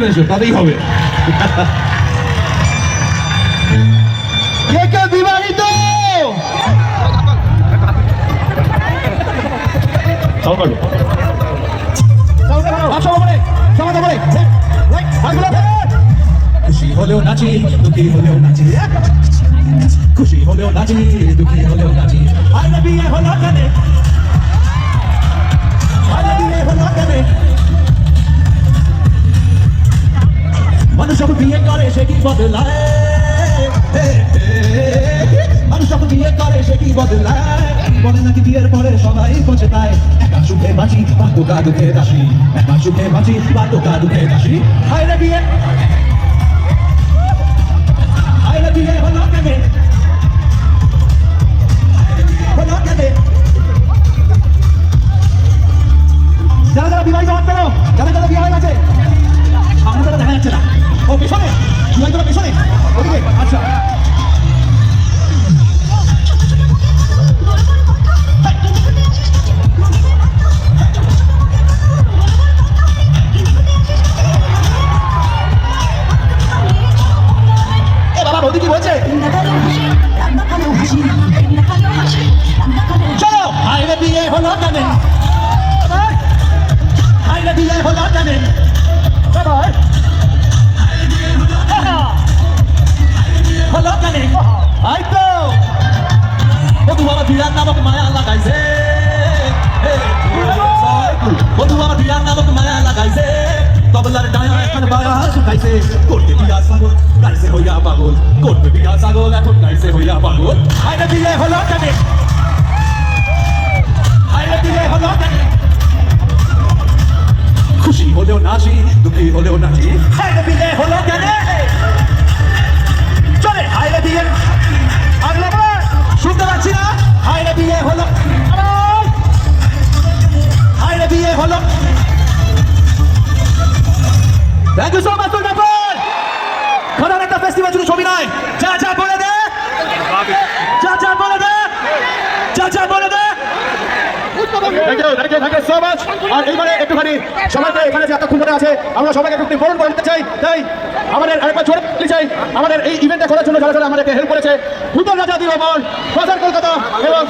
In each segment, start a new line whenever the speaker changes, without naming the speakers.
এসো, তাতেই হবে। কে কে বিবাহিত? খুশি হলেও নাচি, দুঃখী হলেও নাচি, খুশি হলেও নাচি, দুঃখী হলেও নাচি। আরে বিয়ে হলো কেন? আরে বিয়ে হলো কেন? মানুষ যখন বিয়ে করে সে কি বদলায়? মানুষ যখন বিয়ে করে সে কি বদলায়? বলে নাকি বিয়ের পরে সবাই পৌঁছায়, একা সুখে বাঁচি বা তোকা দুঃখে দাসী, একা সুখে বাঁচি বা তোকা দুঃখে দাসী। আরে বিয়ে, আরে বিয়ে হলো কেন? হলো কেন? যারা যারা বিবাহিত হাত পেলো, যারা যারা বিয়ে হয়ে গেছে, সামনে তারা দেখা যাচ্ছে না। ও পেছনে, বিবাহিত পেছনে, ওদিকে। আচ্ছা, বৌদি কি বলছে? চলো। আইরে বিয়ে হলো কেন? আইরে বিয়ে হলো কেন? হলো কেন? আই তো বধু বাবা বিরাট নামক মায়া লাগাইছে, বধু বাবা বিরাট নামক মায়া লাগাইছে, তবলার ডায়া এখন বায়া শুকাইছে, করতে বিয়া ছাগল গাইছে হইয়া পাগল, করতে বিয়া ছাগল এখন গাইছে হইয়া পাগল। আইরে বিয়ে হলো কেন? আইরে বিয়ে হলো কেন? খুশি হলেও নাচি, দুঃখী হলেও নাচি। আইরে বিয়ে হলো কেন? চলে। আইরে বিয়ে, আগলা শুনতে পাচ্ছি না। আইরে বিয়ে হলো, আইরে বিয়ে হলো। Thank you so much Durgapur. খোদার একটা ফেস্টিভ্যাল শুধু ছবি নয়, যা যা বলে দে, যা যা বলে দে, যা যা বলে দে। Thank you so much. আর এইবারে একটুখানি সবাইকে এখানে যে এতক্ষণ ধরে আছে আমরা সবাইকে একটু বরণ করে নিতে চাই। তাই আমাদের আরেকবার জোরে বলতে চাই, আমাদের এই ইভেন্টটা করার জন্য যারা যারা আমাদেরকে হেল্প করেছে, ভূতের রাজা দিলবর বাজার কলকাতা এবং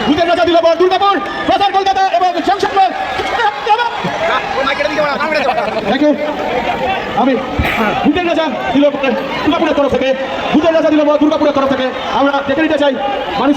ভূতের রাজা দিলবর দুর্গাপুর বাজার কলকাতা এবং শমশেরপুর। Thank you. আমি ভূতের রাজা দিলবর দুর্গাপুরের তরফ থেকে, ভূতের রাজা দিলবর দুর্গাপুরের তরফ থেকে আমরা দেখে নিতে চাই মানুষ